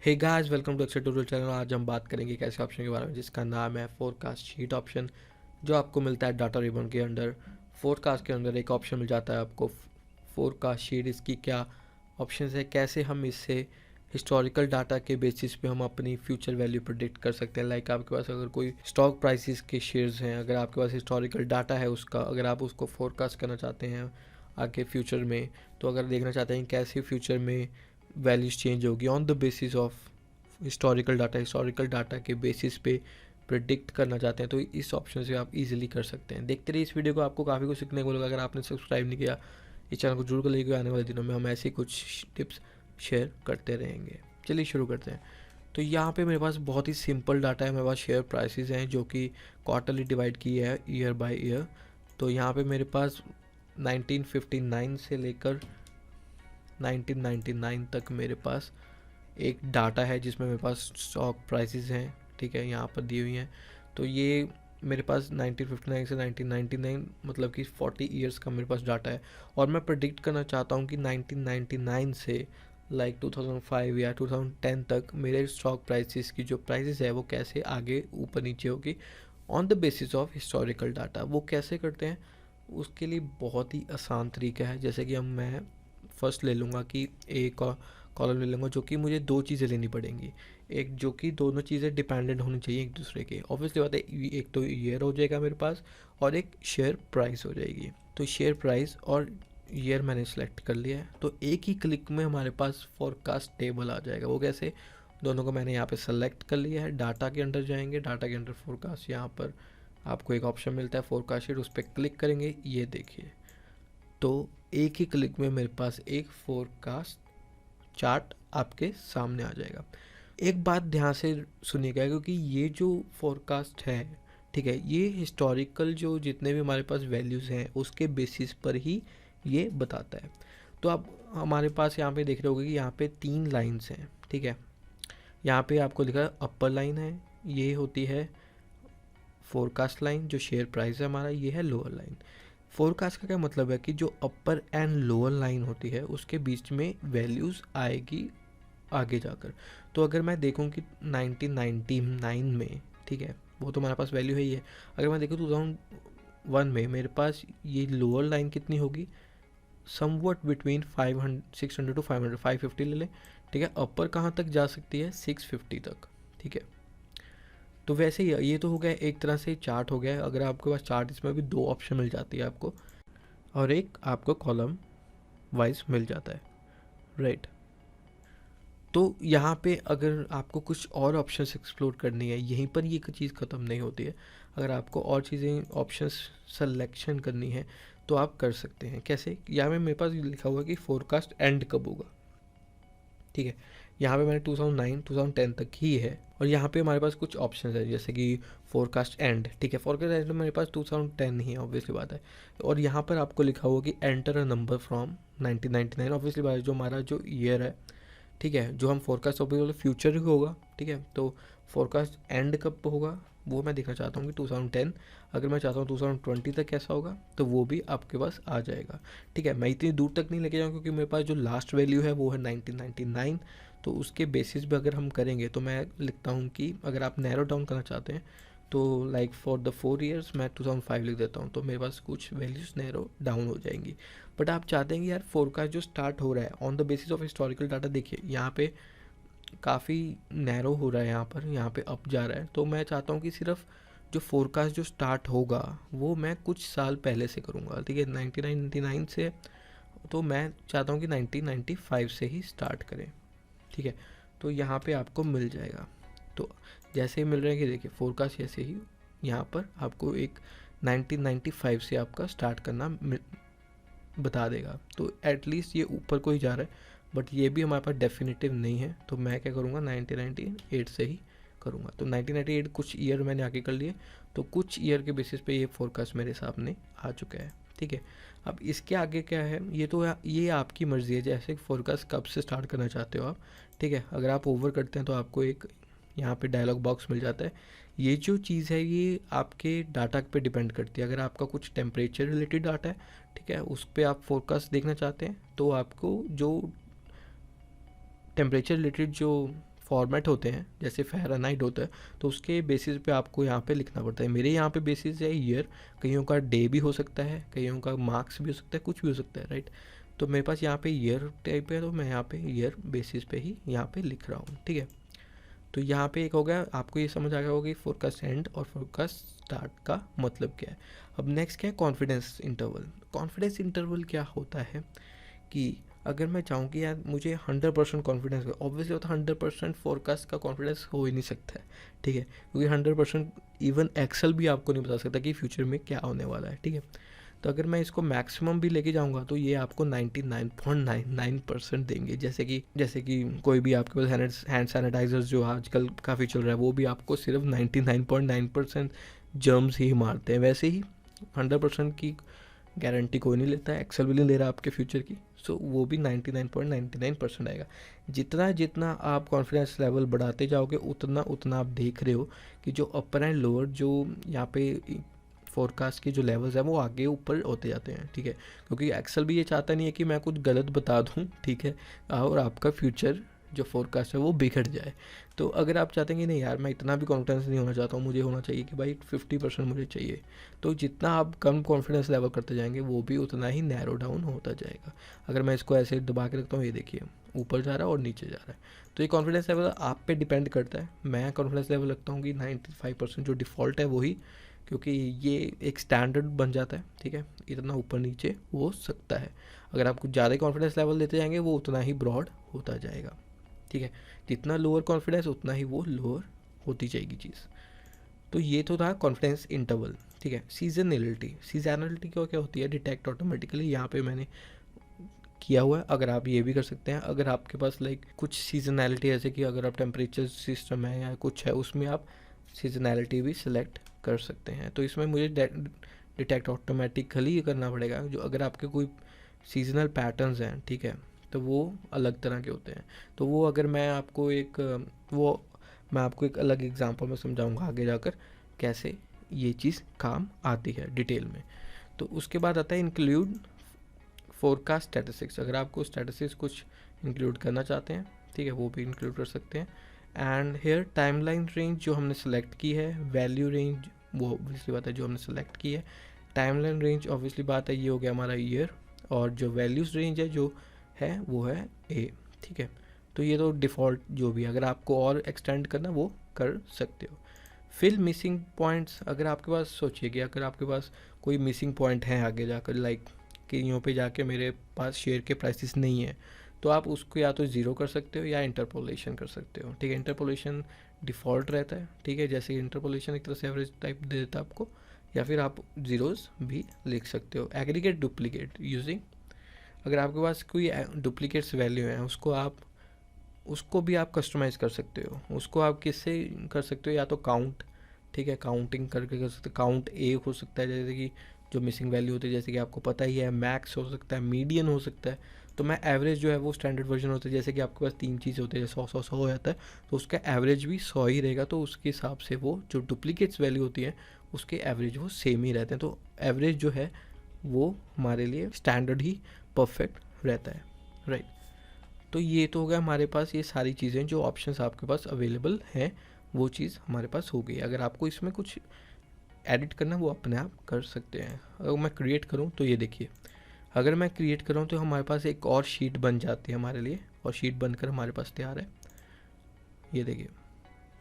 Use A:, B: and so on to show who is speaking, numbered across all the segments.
A: Hey guys, welcome to Excel tutorial channel. आज हम बात करेंगे एक ऐसे ऑप्शन के बारे में जिसका नाम है फोरकास्ट शीट ऑप्शन, जो आपको मिलता है डाटा रिबन के अंडर। फोरकास्ट के अंदर एक ऑप्शन मिल जाता है आपको फोरकास्ट शीट। इसकी क्या ऑप्शन है, कैसे हम इससे हिस्टोरिकल डाटा के बेसिस पे हम अपनी फ्यूचर वैल्यू प्रेडिक्ट कर सकते हैं। लाइक आपके पास अगर कोई स्टॉक प्राइसेस के शेयर्स हैं, अगर आपके पास हिस्टोरिकल डाटा है उसका, अगर आप उसको फोरकास्ट करना चाहते हैं आगे फ्यूचर में, तो अगर देखना चाहते हैं कैसे फ्यूचर में वैल्यूज चेंज होगी on the basis of historical data के बेसिस पे प्रिडिक्ट करना चाहते हैं, तो इस ऑप्शन से आप इजीली कर सकते हैं। देखते रहिए इस वीडियो को, आपको काफ़ी कुछ सीखने को मिलेगा। अगर आपने सब्सक्राइब नहीं किया इस चैनल को जरूर कर लीजिएगा, आने वाले दिनों में हम ऐसी कुछ टिप्स शेयर करते रहेंगे। चलिए शुरू करते हैं। तो यहाँ पे मेरे पास बहुत ही सिंपल डाटा है। मेरे पास शेयर प्राइसेस हैं जो कि क्वार्टरली डिवाइड किए है ईयर बाय ईयर। तो यहाँ पे मेरे पास 1959 से लेकर 1999 तक मेरे पास एक डाटा है जिसमें मेरे पास स्टॉक प्राइसेस हैं, ठीक है, यहाँ पर दी हुई हैं। तो ये मेरे पास 1959 से 1999 मतलब कि 40 इयर्स का मेरे पास डाटा है। और मैं प्रेडिक्ट करना चाहता हूँ कि 1999 से लाइक 2005 या 2010 तक मेरे स्टॉक प्राइसेस की जो प्राइसेस है वो कैसे आगे ऊपर नीचे होगी on the basis of historical data. वो कैसे करते हैं, उसके लिए बहुत ही आसान तरीका है। जैसे कि मैं फर्स्ट ले लूँगा कि एक कॉलम ले लूँगा जो कि मुझे दो चीज़ें लेनी पड़ेंगी। एक जो कि दोनों चीज़ें डिपेंडेंट होनी चाहिए एक दूसरे के। ऑब्वियसली बात है, एक तो ईयर हो जाएगा मेरे पास और एक शेयर प्राइस हो जाएगी। तो शेयर प्राइस और ईयर मैंने सेलेक्ट कर लिया है, तो एक ही क्लिक में हमारे पास फोरकास्ट टेबल आ जाएगा। वो कैसे, दोनों को मैंने यहाँ पे सेलेक्ट कर लिया है। डाटा के अंदर जाएंगे, डाटा के अंदर फोरकास्ट, यहाँ पर आपको एक ऑप्शन मिलता है फोरकास्ट शीट, उस पर क्लिक करेंगे। ये देखिए, तो एक ही क्लिक में मेरे पास एक फोरकास्ट चार्ट आपके सामने आ जाएगा। एक बात ध्यान से सुनिएगा, क्योंकि ये जो फोरकास्ट है, ठीक है, ये हिस्टोरिकल जो जितने भी हमारे पास वैल्यूज़ हैं उसके बेसिस पर ही ये बताता है। तो आप हमारे पास यहाँ पे देख रहे होगे कि यहाँ पे 3 लाइंस हैं, ठीक है। यहाँ पे आपको लिखा है अपर लाइन है, ये होती है फोरकास्ट लाइन, जो शेयर प्राइस है हमारा, ये है लोअर लाइन। फोरकास्ट का क्या मतलब है कि जो अपर एंड लोअर लाइन होती है उसके बीच में वैल्यूज़ आएगी आगे जाकर। तो अगर मैं देखूं कि 1999 में, ठीक है, वो तो हमारे पास वैल्यू है ही है। अगर मैं देखूं 2001 में मेरे पास ये लोअर लाइन कितनी होगी, समवट बिटवीन 500 600 टू 500 550 ले लें, ठीक है। अपर कहाँ तक जा सकती है, 650 तक, ठीक है। तो वैसे ही ये तो हो गया एक तरह से चार्ट हो गया। अगर आपके पास चार्ट, इसमें भी 2 ऑप्शन मिल जाती है आपको, और एक आपको कॉलम वाइज मिल जाता है, राइट। तो यहाँ पे अगर आपको कुछ और ऑप्शंस एक्सप्लोर करनी है, यहीं पर ये चीज़ ख़त्म नहीं होती है। अगर आपको और चीज़ें ऑप्शंस सिलेक्शन करनी है तो आप कर सकते हैं। कैसे, यहाँ में मेरे पास लिखा हुआ है कि फोरकास्ट एंड कब होगा, ठीक है। यहाँ पे मैंने 2009 2010 तक ही है, और यहाँ पे हमारे पास कुछ ऑप्शन है जैसे कि फोरकास्ट एंड, ठीक है। फोरकास्ट एंड मेरे पास 2010 ही है, ऑब्वियसली बात है। और यहाँ पर आपको लिखा हुआ कि enter a number from 1999, obviously बात है, जो हमारा जो ईयर है, ठीक है, जो हम फोरकास्ट फ्यूचर ही होगा, ठीक है। तो फोरकास्ट एंड कब होगा वो मैं देखना चाहता हूँ कि 2010। अगर मैं चाहता हूँ 2020 तक कैसा होगा, तो वो भी आपके पास आ जाएगा, ठीक है। मैं इतनी दूर तक नहीं लेके जाऊँ क्योंकि मेरे पास जो लास्ट वैल्यू है वो है 1999। तो उसके बेसिस पे अगर हम करेंगे तो मैं लिखता हूँ कि अगर आप नैरो डाउन करना चाहते हैं तो लाइक फॉर द 4 ईयर्स मैं 2005 लिख देता हूँ, तो मेरे पास कुछ वैल्यूज नैरो डाउन हो जाएंगी। बट आप चाहते हैं कि यार फोरकास्ट जो स्टार्ट हो रहा है on the basis of historical data, देखिए यहाँ पे काफ़ी नैरो हो रहा है, यहाँ पे अप जा रहा है। तो मैं चाहता हूँ कि सिर्फ जो फोरकास्ट जो स्टार्ट होगा वो मैं कुछ साल पहले से करूँगा, ठीक है, 1999 से। तो मैं चाहता हूँ कि 1995 से ही स्टार्ट करें, ठीक है। तो यहाँ पे आपको मिल जाएगा। तो जैसे ही मिल रहा है कि देखिए फोरकास्ट ऐसे ही यहाँ पर आपको एक 1995 से आपका स्टार्ट करना बता देगा। तो एटलीस्ट ये ऊपर को ही जा रहा है, बट ये भी हमारे पास डेफिनेटिव नहीं है। तो मैं क्या करूँगा, 1998 से ही करूँगा। तो 1998 कुछ ईयर मैंने आगे कर लिए, तो कुछ ईयर के बेसिस पे ये फोरकास्ट मेरे सामने आ चुका है, ठीक है। अब इसके आगे क्या है, ये तो ये आपकी मर्ज़ी है, जैसे फोरकास्ट कब से स्टार्ट करना चाहते हो आप, ठीक है। अगर आप ओवर करते हैं तो आपको एक यहाँ पे डायलॉग बॉक्स मिल जाता है। ये जो चीज़ है ये आपके डाटा पे डिपेंड करती है। अगर आपका कुछ टेम्परेचर रिलेटेड डाटा है, ठीक है, उस पर आप फोरकास्ट देखना चाहते हैं, तो आपको जो टेम्परेचर रिलेटेड जो फॉर्मेट होते हैं, जैसे फ़ारेनहाइट होता है, तो उसके बेसिस पे आपको यहाँ पे लिखना पड़ता है। मेरे यहाँ पे बेसिस है ईयर, कईयों का डे भी हो सकता है, कईयों का मार्क्स भी हो सकता है, कुछ भी हो सकता है, राइट। तो मेरे पास यहाँ पे ईयर टाइप है, तो मैं यहाँ पे ईयर बेसिस पे ही यहाँ पे लिख रहा हूँ, ठीक है। तो यहाँ पे एक हो गया, आपको ये समझ आ गया होगा कि फोरकास्ट एंड और फोरकास्ट स्टार्ट का मतलब क्या है। अब नेक्स्ट क्या है, कॉन्फिडेंस इंटरवल। कॉन्फिडेंस इंटरवल क्या होता है कि अगर मैं चाहूँ कि यार मुझे 100% कॉन्फिडेंस है, ऑब्वियसली होता है 100% फोरकास्ट का कॉन्फिडेंस हो ही नहीं सकता है, ठीक है, क्योंकि 100% इवन एक्सेल भी आपको नहीं बता सकता कि फ्यूचर में क्या होने वाला है, ठीक है। तो अगर मैं इसको मैक्सिमम भी लेके जाऊंगा तो ये आपको 99.99% देंगे। जैसे कि कोई भी आपके पास हैंड सैनिटाइजर्स जो आजकल काफ़ी चल रहा है, वो भी आपको सिर्फ 99.9% जर्म्स ही मारते हैं। वैसे ही 100% की गारंटी कोई नहीं लेता है, एक्सेल भी नहीं ले रहा आपके फ्यूचर की, सो वो भी 99.99% आएगा। जितना जितना आप कॉन्फिडेंस लेवल बढ़ाते जाओगे, उतना उतना आप देख रहे हो कि जो अपर एंड लोअर जो यहाँ पे फोरकास्ट के जो लेवल्स हैं वो आगे ऊपर होते जाते हैं, ठीक है, क्योंकि एक्सेल भी ये चाहता नहीं है कि मैं कुछ गलत बता दूं, ठीक है, और आपका फ्यूचर जो फोरकास्ट है वो बिगड़ जाए। तो अगर आप चाहते हैं कि नहीं यार मैं इतना भी कॉन्फिडेंस नहीं होना चाहता हूँ, मुझे होना चाहिए कि भाई 50% मुझे चाहिए, तो जितना आप कम कॉन्फिडेंस लेवल करते जाएंगे वो भी उतना ही नैरो डाउन होता जाएगा। अगर मैं इसको ऐसे दबा के रखता हूँ, ये देखिए ऊपर जा रहा है और नीचे जा रहा है, तो ये कॉन्फिडेंस लेवल आप पे डिपेंड करता है। मैं कॉन्फिडेंस लेवल रखता हूँ कि 95% जो डिफ़ॉल्ट है वही, क्योंकि ये एक स्टैंडर्ड बन जाता है, ठीक है, इतना ऊपर नीचे हो सकता है। अगर आप कुछ ज़्यादा कॉन्फिडेंस लेवल देते जाएंगे वो उतना ही ब्रॉड होता जाएगा, ठीक है। जितना लोअर कॉन्फिडेंस उतना ही वो लोअर होती जाएगी चीज़। तो ये तो था कॉन्फिडेंस इंटरवल, ठीक है। सीजनलिटी क्या होती है, डिटेक्ट ऑटोमेटिकली, यहाँ पे मैंने किया हुआ है। अगर आप ये भी कर सकते हैं, अगर आपके पास लाइक कुछ सीजनैलिटी जैसे कि अगर आप टेम्परेचर सिस्टम है या कुछ है उसमें आप सीजनैलिटी भी सिलेक्ट कर सकते हैं। तो इसमें मुझे डिटेक्ट ऑटोमेटिकली करना पड़ेगा। जो अगर आपके कोई सीजनल पैटर्न्स हैं, ठीक है, तो वो अलग तरह के होते हैं। तो वो अगर मैं आपको एक अलग एग्जांपल में समझाऊंगा आगे जाकर कैसे ये चीज़ काम आती है डिटेल में। तो उसके बाद आता है इंक्लूड फोरकास्ट स्टैटिस्टिक्स। अगर आपको स्टैटिस्टिक्स कुछ इंक्लूड करना चाहते हैं, ठीक है, वो भी इंक्लूड कर सकते हैं। एंड हेयर टाइमलाइन रेंज जो हमने सेलेक्ट की है, वैल्यू रेंज वो ऑब्वियसली बात है जो हमने सेलेक्ट की है, टाइमलाइन रेंज ऑब्वियसली बात है ये हो गया हमारा ईयर, और जो वैल्यूज रेंज है जो है वो है ए, ठीक है। तो ये तो डिफ़ॉल्ट जो भी, अगर आपको और एक्सटेंड करना वो कर सकते हो। फिल मिसिंग पॉइंट्स, अगर आपके पास सोचिए कि अगर आपके पास कोई मिसिंग पॉइंट है आगे जाकर, लाइक कि यहाँ पे जाके मेरे पास शेयर के प्राइसेस नहीं है, तो आप उसको या तो ज़ीरो कर सकते हो या इंटरपोलेशन कर सकते हो, ठीक है। इंटरपोलेशन डिफ़ॉल्ट रहता है, ठीक है, जैसे इंटरपोलेशन एक तरह से एवरेज टाइप दे देता है आपको, या फिर आप ज़ीरोज़ भी लिख सकते हो। एग्रीगेट डुप्लीकेट यूजिंग, अगर आपके पास कोई डुप्लीकेट्स वैल्यू है उसको भी आप कस्टमाइज़ कर सकते हो। उसको आप किससे कर सकते हो, या तो काउंट, ठीक है, काउंटिंग करके कर सकते हो। काउंट ए हो सकता है, जैसे कि जो मिसिंग वैल्यू होती है, जैसे कि आपको पता ही है, मैक्स हो सकता है, मीडियन हो सकता है। तो मैं एवरेज जो है वो स्टैंडर्ड वर्जन होता है, जैसे कि आपके पास 3 चीज़ होती है, 100 हो जाता है, तो उसका एवरेज भी 100 ही रहेगा। तो उसके हिसाब से वो जो डुप्लीकेट्स वैल्यू होती है उसके एवरेज वो सेम ही रहते हैं। तो एवरेज जो है वो हमारे लिए स्टैंडर्ड ही परफेक्ट रहता है, राइट। तो ये तो हो गया हमारे पास ये सारी चीज़ें जो ऑप्शंस आपके पास अवेलेबल हैं, वो चीज़ हमारे पास हो गई। अगर आपको इसमें कुछ एडिट करना वो अपने आप कर सकते हैं। अगर मैं क्रिएट करूँ तो ये देखिए, अगर मैं क्रिएट करूँ तो हमारे पास एक और शीट बन जाती है हमारे लिए, और शीट बनकर हमारे पास तैयार है, ये देखिए।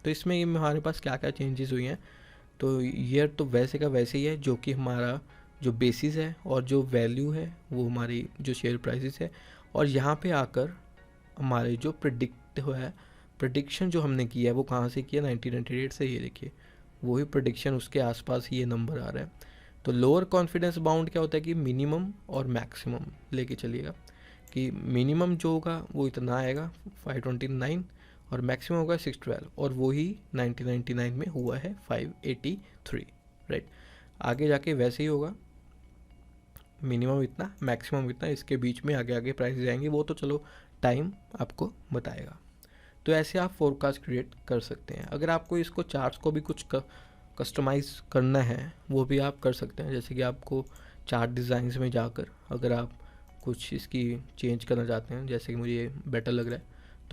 A: तो इसमें ये हमारे पास क्या क्या चेंजेस हुई हैं, तो ईयर तो वैसे का वैसे ही है, जो कि हमारा जो बेसिस है, और जो वैल्यू है वो हमारी जो शेयर प्राइसेस है। और यहाँ पे आकर हमारे जो प्रिडिक्शन जो हमने किया है वो कहाँ से किया, 1998 से, ये देखिए वही प्रिडिक्शन, उसके आसपास ही ये नंबर आ रहा है। तो लोअर कॉन्फिडेंस बाउंड क्या होता है कि मिनिमम और मैक्सिमम लेके चलिएगा, कि मिनिमम जो होगा वो इतना आएगा 529, और मैक्सिमम होगा 612, और वही 1999 में हुआ है 583, राइट। आगे जाके वैसे ही होगा, मिनिमम इतना, मैक्सिमम इतना, इसके बीच में आगे आगे प्राइस आएंगे, वो तो चलो टाइम आपको बताएगा। तो ऐसे आप फोरकास्ट क्रिएट कर सकते हैं। अगर आपको इसको चार्ट्स को भी कुछ कस्टमाइज़ करना है वो भी आप कर सकते हैं, जैसे कि आपको चार्ट डिज़ाइंस में जाकर अगर आप कुछ इसकी चेंज करना चाहते हैं, जैसे कि मुझे ये बेटर लग रहा है,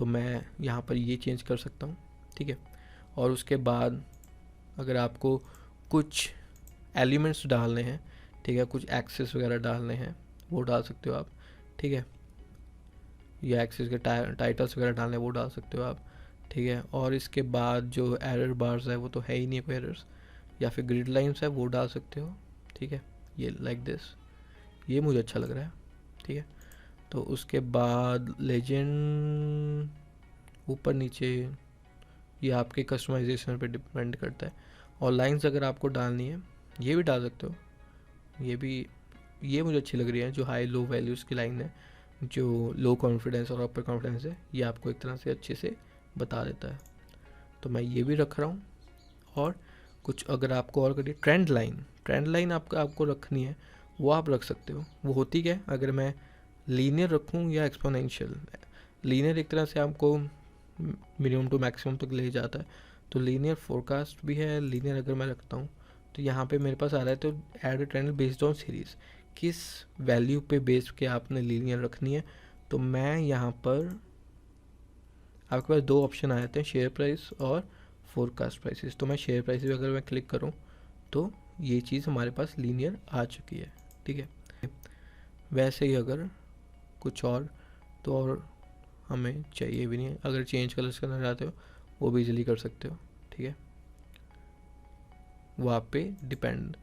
A: तो मैं यहाँ पर ये चेंज कर सकता हूँ, ठीक है। और उसके बाद अगर आपको कुछ एलिमेंट्स डालने हैं, ठीक है, कुछ एक्सेस वगैरह डालने हैं, वो डाल सकते हो आप, ठीक है, या एक्सेस के टाइटल्स वगैरह डालने हैं वो डाल सकते हो आप, ठीक है। और इसके बाद जो एरर बार्स है वो तो है ही नहीं कोई एरर्स, या फिर ग्रिड लाइंस है वो डाल सकते हो, ठीक है, ये लाइक दिस, ये मुझे अच्छा लग रहा है, ठीक है। तो उसके बाद लेजेंड ऊपर नीचे ये आपके कस्टमाइजेशन पे डिपेंड करता है। और लाइंस अगर आपको डालनी है ये भी डाल सकते हो, ये मुझे अच्छी लग रही है, जो हाई लो वैल्यूज़ की लाइन है, जो लो कॉन्फिडेंस और अपर कॉन्फिडेंस है, ये आपको एक तरह से अच्छे से बता देता है। तो मैं ये भी रख रहा हूँ। और कुछ अगर आपको और करिए ट्रेंड लाइन आपको रखनी है वो आप रख सकते हो। वो होती क्या है, अगर मैं लीनियर रखूँ या एक्सपोनेंशियल। लीनियर एक तरह से आपको मिनिमम टू मैक्सिमम तक ले जाता है, तो लीनियर फोरकास्ट भी है। लीनियर अगर मैं रखता हूँ तो यहाँ पे मेरे पास आ रहा है, तो add trend based on series, किस वैल्यू पे बेस के आपने लीनियर रखनी है। तो मैं यहाँ पर आपके पास 2 ऑप्शन आ जाते हैं, शेयर प्राइस और फोरकास्ट प्राइसेस। तो मैं शेयर प्राइसेस अगर मैं क्लिक करूँ तो ये चीज़ हमारे पास लीनियर आ चुकी है, ठीक है। वैसे ही अगर कुछ और तो और हमें चाहिए भी नहीं, अगर चेंज कलर्स करना चाहते हो वो भी इजीली कर सकते हो, ठीक है, वो आप पे डिपेंड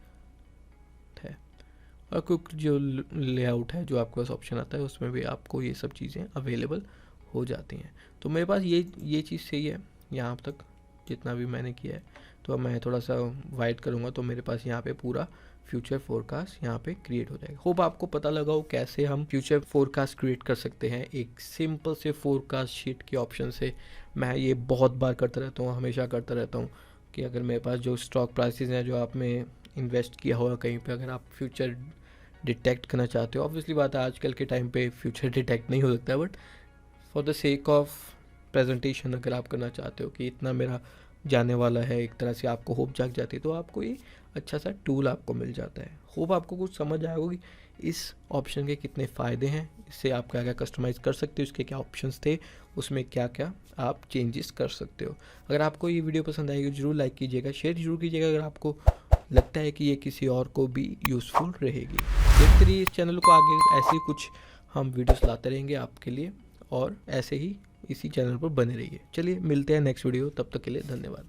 A: है। और कुछ जो लेआउट है जो आपके पास ऑप्शन आता है उसमें भी आपको ये सब चीज़ें अवेलेबल हो जाती हैं। तो मेरे पास ये चीज़ सही है यहाँ तक जितना भी मैंने किया है। तो अब मैं थोड़ा सा वाइड करूँगा तो मेरे पास यहाँ पे पूरा फ्यूचर फोरकास्ट यहाँ पे क्रिएट हो जाएगा। होप आपको पता लगा हो कैसे हम फ्यूचर फोरकास्ट क्रिएट कर सकते हैं एक सिंपल से फोरकास्ट शीट के ऑप्शन से। मैं ये बहुत बार करता रहता हूँ, हमेशा करता रहता हूँ कि अगर मेरे पास जो स्टॉक प्राइसेस हैं जो आपने इन्वेस्ट किया होगा कहीं पे, अगर आप फ्यूचर डिटेक्ट करना चाहते हो, ऑब्वियसली बात है आजकल के टाइम पे फ्यूचर डिटेक्ट नहीं हो सकता है, but for the sake of presentation अगर आप करना चाहते हो कि इतना मेरा जाने वाला है, एक तरह से आपको होप जाग जाती है, तो आपको ये अच्छा सा टूल आपको मिल जाता है। होप आपको कुछ समझ आया होगी इस ऑप्शन के कितने फ़ायदे हैं, इससे आप क्या क्या कस्टमाइज़ कर सकते हो, इसके क्या ऑप्शंस थे, उसमें क्या क्या आप चेंजेस कर सकते हो। अगर आपको ये वीडियो पसंद आएगी ज़रूर लाइक कीजिएगा, शेयर ज़रूर कीजिएगा अगर आपको लगता है कि ये किसी और को भी यूज़फुल रहेगी। देखते रहिए इस चैनल को, आगे ऐसे ही कुछ हम वीडियोस लाते रहेंगे आपके लिए, और ऐसे ही इसी चैनल पर बने रहिए। चलिए मिलते हैं नेक्स्ट वीडियो, तब तक के लिए धन्यवाद।